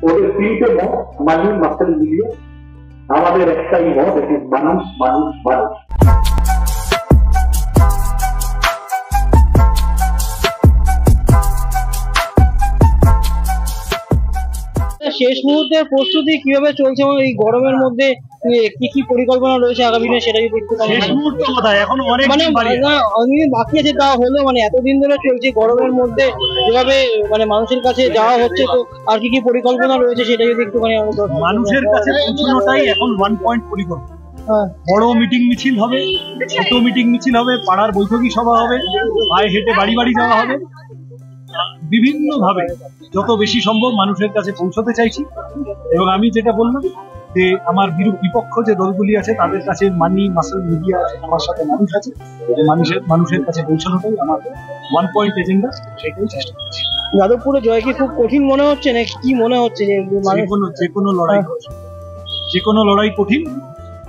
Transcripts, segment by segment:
ওদের তিনটে মত, মানি মাসেল মিলিয়ে আমাদের একটাই মত, মানুষ মানুষ মানুষ। শেষ মুহূর্তের প্রস্তুতি কিভাবে চলছে এবং এই গরমের মধ্যে কি কি পরিকল্পনা রয়েছে আগামী দিনে সেটা যদি একটু শেষ মুহূর্ত কোথায়, এখন অনেক বাকি আছে, তা হলো মানে এতদিন ধরে চলছে গরমের মধ্যে যেভাবে মানে মানুষের কাছে যাওয়া হচ্ছে, তো আর কি কি পরিকল্পনা রয়েছে সেটা যদি একটু মানে মানুষের কাছে পৌঁছানোটাই এখন 1 পয়েন্ট পরিকল্পনা। বড় মিটিং মিছিল হবে, ছোট মিটিং মিছিল হবে, পাড়ার বৈঠকি সভা হবে, পায়ে হেঁটে বাড়ি বাড়ি যাওয়া হবে, বিভিন্ন ভাবে যত বেশি সম্ভব মানুষের কাছে পৌঁছতে চাইছি। এবং আমি যেটা বললাম যে আমার বিপক্ষ যে দলগুলি আছে তাদের কাছে মানি মাসেল মিডিয়া আছে, আমার সাথে মানুষ আছে, মানুষের কাছে পৌঁছানোটাই আমার 1 পয়েন্ট এজেন্ডা, সেটাই চেষ্টা করছি। যাদবপুরে জয় কি খুব কঠিন মনে হচ্ছে না কি মনে হচ্ছে? যে কোনো লড়াই কঠিন,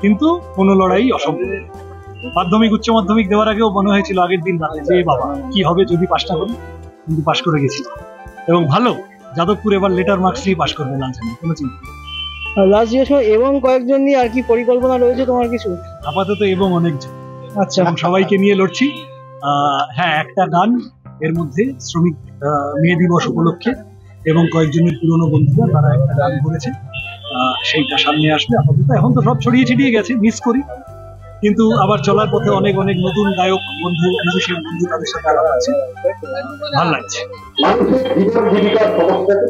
কিন্তু কোনো লড়াই অসম্ভব। মাধ্যমিক উচ্চ মাধ্যমিক দেওয়ার আগেও মনে হয়েছিল আগের দিন রাতে যে বাবা কি হবে যদি পাসটা করি, কিন্তু পাস করে গেছি। এবং ভালো, যাদবপুর এবার লেটার মার্কস দিয়ে পাস করবে, কোনো চিন্তা। লাস্ট জিজ্ঞেস এবং কয়েকজন নিয়ে আর কি পরিকল্পনা রয়েছে তোমার কিছু? আপাতত এবং অনেকজন। আচ্ছা, সবাইকে নিয়ে লড়ছি। হ্যাঁ, একটা গান এর মধ্যে শ্রমিক মে দিবস উপলক্ষে এবং কয়েকজনের পুরনো বন্ধুরা তারা একটা গান করেছে, সেইটা সামনে আসবে। আপাতত এখন তো সব ছড়িয়ে ছিটিয়ে গেছে, মিস করি, কিন্তু আবার চলার পথে অনেক অনেক নতুন গায়ক বন্ধু, মিউজিশিয়ান বন্ধু তাদের সাথে আলাদা আছে, ভালো লাগছে। মানুষের জীবন জীবিকার সমস্যাকে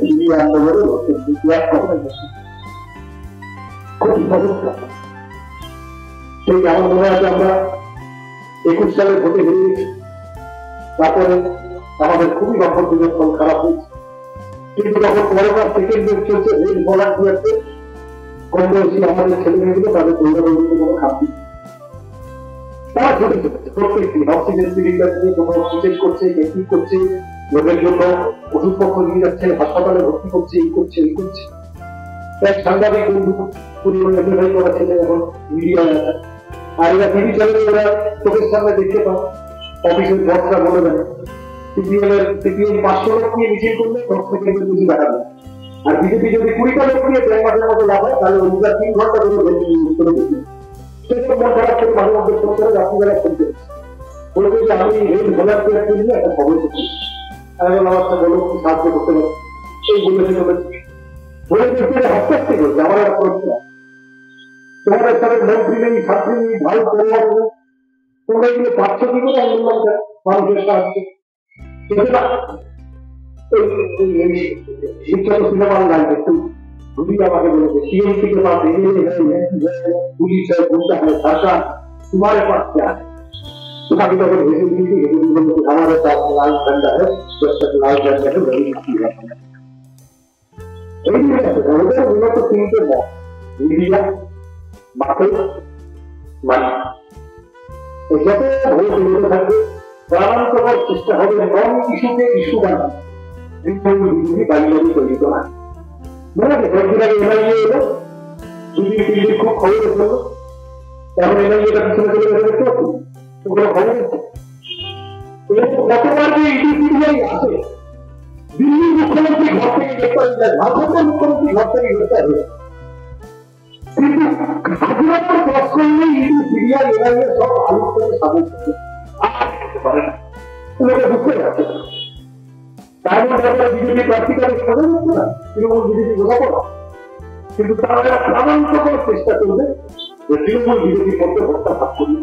সেই আমার মনে আছে আমরা 21 সালে ভোটে হেরে গেছি, তারপরে আমাদের খুবই রক্ষণের ফল খারাপ হয়েছে। কিন্তু যখন করোনা সেকেন্ড ওয়েভ চলছে, হেলথ ভলান্টিয়ারকে কম বয়সী আমাদের ছেলে মেয়েগুলো তাদের দৌড়াদৌড়িতে কোনো খাদ্য তারা ছুটে চলেছে, প্রত্যেকটি অক্সিজেন সিলিন্ডার নিয়ে কোনো অক্সিজেন করছে, টেস্টিং করছে, লোকের জন্য ওষুধপত্র নিয়ে যাচ্ছে, হাসপাতালে ভর্তি করছে, এই করছে এই করছে। এক সাংবাদিক বন্ধু পরিমাণে করা ছেলে এখন মিডিয়ায় আছে, আর এরা টিভি চ্যানেলে ওরা চোখের সামনে দেখতে পান, অফিসের বসরা বলে দেন সিপিএম 500 লোক নিয়ে মিছিল করলে 10 সেকেন্ডের বেশি দেখা যায়, আর বিজেপি যদি 20টা লোক নিয়ে 1 মাসের মতো লাগায় তাহলে ওরা 3 ঘন্টা ধরে করে দিচ্ছে। সেসব মন খারাপ করে মাঝে মধ্যে ফোন করে রাত্রিবেলা ফোন করেছে, বলবে যে আমি হেলথ ভলান্টিয়ারকে নিয়ে একটা খবর করছি, আমি বললাম আচ্ছা বলো কি সাহায্য করতে পারো, এই বলেছে বলে দেখতে হস্তাস্তি করছে। আমার একটা প্রশ্ন, তোমাদের সাথে মন্ত্রী নেই, ছাত্রী নেই, ভাই পরিবার নেই, তোমরা এগুলো পাচ্ছ কি করে আন্দোলন মানুষের সাহায্যে? বিখ্যাত সিনেমার গান একটু ঘুরিয়ে আমাকে বলেছে, टीएमसी के पास पुलिस है, गुंडा है, सरकार, तुम्हारे पास क्या है? अभी तक भेजी दी थी, हमारे पास लाल झंडा है, जब तक लाल झंडा है वही है। तो 3টে মত, মিডিয়া, মাসেল, মানি। যত ভোট এগোতে থাকবে প্রাণান্তকর চেষ্টা হবে নন ইস্যুকে ইস্যু বানানো, বিজেপি বাড়ি বাড়ি তৈরি করা। মনে আছে কয়েকদিন আগে এনআইএ এলো, 2-3 দিন খুব খবর এসেছিল, এখন এনআইএটা পিছনে চলে গেছে, দেখতে পাচ্ছি ওগুলো খবর এসছে। গতবার যে ইডি সিবিআই আসে, দিল্লির মুখ্যমন্ত্রী ঘর থেকে গ্রেপ্তার হয়ে যায়, ঝাড়খণ্ডের মুখ্যমন্ত্রী ঘর থেকে গ্রেপ্তার হয়ে যায়, কিন্তু স্বাধীনতার 10 করলে ইডি সিবিআই এনআইএ সব আলু করে সাবস্ত করতে পারে না, লোকে বুঝতে পারছে না। তার মধ্যে বিজেপি প্রার্থীকারে সাজা হচ্ছে না, তৃণমূল বিজেপি বোঝাপড়া, কিন্তু তারা প্রাণান্তকর চেষ্টা করবে যে তৃণমূল বিজেপি করতে হত্যা ভাগ করবে।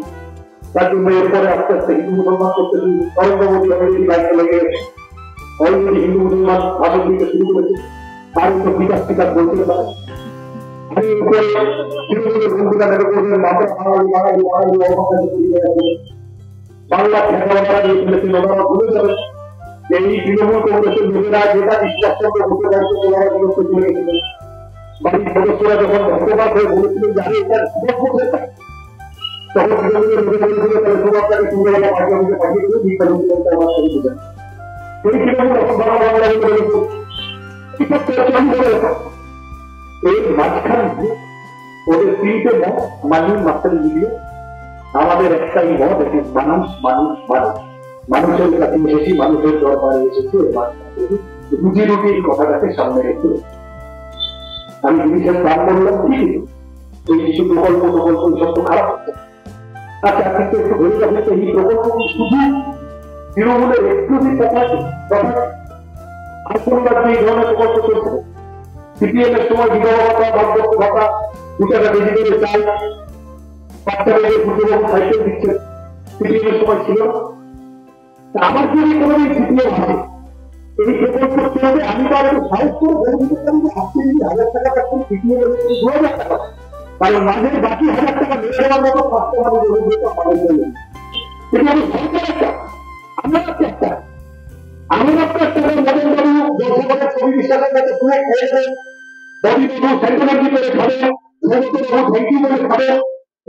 তার জন্য এরপরে আস্তে আস্তে হিন্দু মুসলমান করতে নরেন্দ্র মোদী অলরেডি লাইনে লেগে গেছে, অলরেডি হিন্দু মুসলমান ভাষণ দিতে শুরু করেছে, তার উপর বিকাশ টিকাশ বলতে পারে। আমি উপরে তৃণমূলের বন্ধুরা নেবে করবেন বাংলা বাঙালি বাঙালি বাঙালি বাংলা ঠেকানোটা দিয়ে ফেলেছেন, ওনারা ভুলে যাবেন এই তৃণমূল কংগ্রেসের লোকেরা যেটা বিশ্বাস করতে ভোটে দায়িত্ব ওনারা বিরক্ত চলে গেছিলেন। বাড়ির সদস্যরা যখন ধন্যবাদ হয়ে বলেছিলেন যে আরে এটা করতে চাই, তখন তৃণমূলের লোকে বলেছিল তাহলে তোমারটাকে সুন্দরবেলা পাঠিয়ে আমাকে পাঠিয়ে দেবে, বিকাশ আমার করে দেবেন। এই তৃণমূল এখন বাংলা বাংলা এর মাঝখানে ওদের 3টে মত, মানি মাসেল মিলিয়ে আমাদের একটাই মত, মানুষ মানুষ মানুষ। মানুষের কাছে এসেছি, মানুষের দরবারে এসেছি, রুজি রুটির কথাটাকে সামনে রেখে আমি জিনিসের দাম বললাম ঠিক, এই কিছু প্রকল্প সব তো খারাপ হচ্ছে। আচ্ছা, কিন্তু একটু ধরে রাখলে তো এই প্রকল্প শুধু তৃণমূলের এক্সক্লুসিভ প্রকল্প, আর কোন রাজ্যে এই ধরনের প্রকল্প চলছে? সিপিএম এর সময় বিধবা ভাতা, বার্ধক্য ভাতা, 2 টাকা কেজি করে চাল, বাচ্চাদের পুজোবাবু সাইকেল দিচ্ছে, সিপিএম এর সময় ছিল না। আমার যদি কোনোদিন সিপিএম আছে এই প্রকল্প চলবে, আমি তো আর একটু সাহস করে বলে দিতে পারি যে আপনি যদি 1000 টাকা পাচ্ছেন, সিপিএম এর 2000 টাকা, কারণ মাঝের বাকি 1000 টাকা মেরে দেওয়ার মতো স্বাস্থ্য আমাদের পালন করলেন। কিন্তু আমি সরকারের টাকা, আমরা একটা আমার আপনার টাকা মদন বাবু দর্শকের ছবি বিশ্বাসের কাছে শুনে খেয়েছেন, রবি বাবু সেন্টিমেন্টি করে খাবেন, সৌগত বাবু থ্যাংক ইউ করে খাবেন,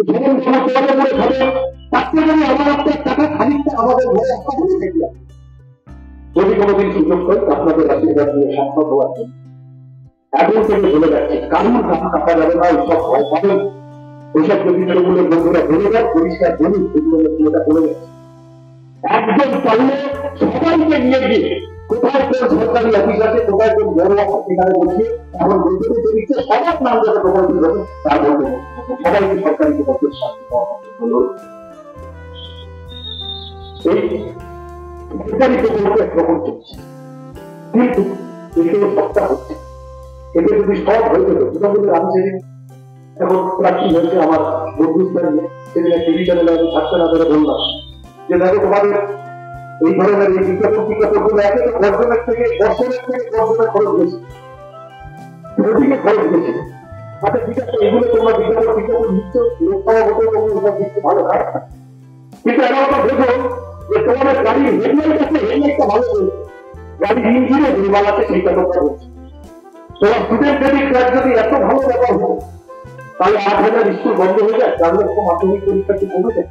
ঝুমন বাবু তোয়ালে করে খাবেন, তাতে যদি আমার আপনার টাকা খানিকটা আমাদের ঘরে একটা করে থেকে যায়। যদি কোনোদিন সুযোগ হয় আপনাদের আশীর্বাদ নিয়ে সম্ভব হওয়ার জন্য এখন থেকে বলে যাচ্ছে, কারণ টাকা কাটা যাবে না, ওইসব ভয় পাবেন, ওইসব যদি তৃণমূলের বন্ধুরা বলে যায় পরিষ্কার বলুন, সেগুলো বলে যাচ্ছে। একজন পারলে সবাইকে নিয়ে গিয়ে কোথায় কোন সরকারি অফিস আছে, কোথায় কোন বড় অফিস, সেখানে বসিয়ে এখন বলতে দিচ্ছে সবার নাম যাতে প্রকল্প হবে তার বলতে সবাইকে সরকারি প্রকল্পের শাস্তি পাওয়া এই সরকারি প্রকল্প একরকম চলছে, কিন্তু এগুলো সবটা হচ্ছে। এতে যদি সব হয়ে যেত, তৃণমূলের আমি সেদিন এখন প্রার্থী হয়েছে আমার বন্ধুস্থান নিয়ে, সেদিন টিভি চ্যানেলে আমি থাকতে না ধরে বললাম যে দেখো তোমাদের এই ধরনের এই বিজ্ঞাপন একে বর্জনের থেকে খরচ বেশি, ওদিকে খরচ বেশি। আচ্ছা ঠিক আছে, এগুলো তোমরা বিজ্ঞাপন নিচ্ছ, লোক পাওয়া হতে দিচ্ছে ভালো খারাপ, কিন্তু এমনটা দেখো যে তোমাদের গাড়ির হেডলাইট আছে, হেডলাইটটা ভালো হয়েছে, গাড়ির ইঞ্জিনে দুর্বল আছে, সেইটা তোমরা বলছো। তোমার স্টুডেন্ট ক্রেডিট কার্ড যদি এত ভালো ব্যাপার হতো, তাহলে 8000 স্কুল বন্ধ হয়ে যায়, তাহলে মাধ্যমিক পরীক্ষাটি কমে যায়।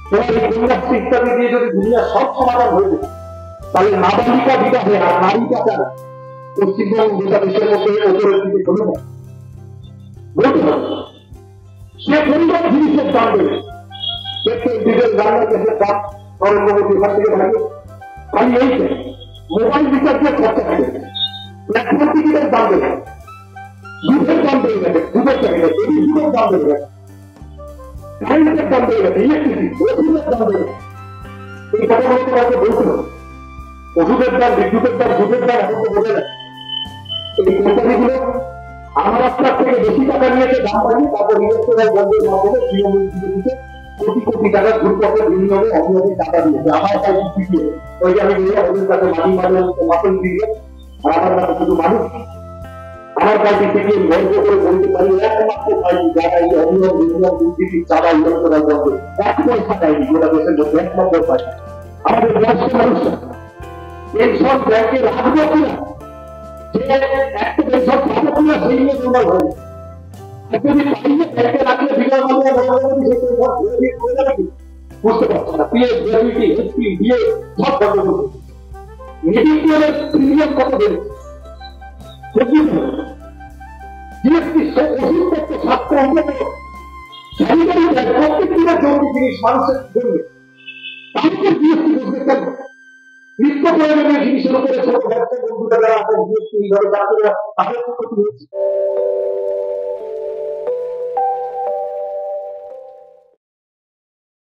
তোমার এই কন্যাশ্রী ইত্যাদি দিয়ে যদি দুনিয়ার সব সমাধান হয়ে যেত, তাহলে নাবালিকা বিবাহে আর নারী পাচার পশ্চিমবঙ্গ গোটা দেশের মধ্যে ওপরের দিকে চলে যায়। বলতে হবে সে পরিবার জিনিসের দাম বেড়ে, পেট্রোল ডিজেল রান্নার গ্যাসের দাম নরেন্দ্র মোদী ওখান থেকে ভাগে, খালি এই মোবাইল রিচার্জের খরচা বেড়ে গেছে, প্ল্যাটফর্ম টিকিটের দাম বেড়ে গেছে, দুধের দাম বেড়ে গেছে, দুধের চাহিদা, দুধের দাম বেড়ে গেছে, কারেন্টের দাম বেড়ে গেছে, ইলেকট্রিসিটি, ওষুধের দাম বেড়ে গেছে। এই কথাগুলো তো আমাকে বলতে হবে। ওষুধের দাম, বিদ্যুতের দাম, দুধের দাম এখন তো বোঝা যায়। এই কোম্পানিগুলো আমার আপনার থেকে বেশি টাকা নিয়েছে, দাম বাড়িয়ে তারপর ইলেকট্রিক বন্ধের মাধ্যমে তৃণমূল দিতে কোটি কোটি টাকা ঘুরপথে বিনিয়োগে অভিযোগে টাকা দিয়েছে। আমার কাছে শিখিয়ে ওই যে আমি বললাম ওদের কাছে মাটন দিয়ে, আর আমার কাছে শুধু মানুষ, আমার কাছে থেকে গর্ব করে বলতে পারি একমাত্র পার্টি যারা এই অভিযোগ বিনিয়োগ দুর্নীতি চাঁদা ইলেকট্রাল বন্ধ 1 পয়সা দেয়নি গোটা দেশের মধ্যে, একমাত্র পার্টি। আমাদের বয়স্ক মানুষরা পেনশন ব্যাংকে রাখবো কিনা, যে একটা পেনশন পাবো কিনা সেই নিয়ে দুর্বল হয়ে যায়। যদি পাইয়ে ব্যাংকে রাখলে বিনা বুঝতে পারছে না, পিএফ, গ্র্যাচুইটি, এসপি, ডিএ সব বন্ধ করবে। মেডিকেলের প্রিমিয়াম কত বেড়েছে, জিএসটি ওষুধ করতে 7 স্যানিটারি ব্যাগ প্রত্যেকটা জরুরি জিনিস মানুষের জন্য, তারপর জিএসটি বুঝতে চান নিত্য প্রয়োজনীয় জিনিসের উপরে ছোট ব্যবসা বন্ধুরা যারা আছে জিএসটি এই ধরনের তাদের ক্ষতি হয়েছে।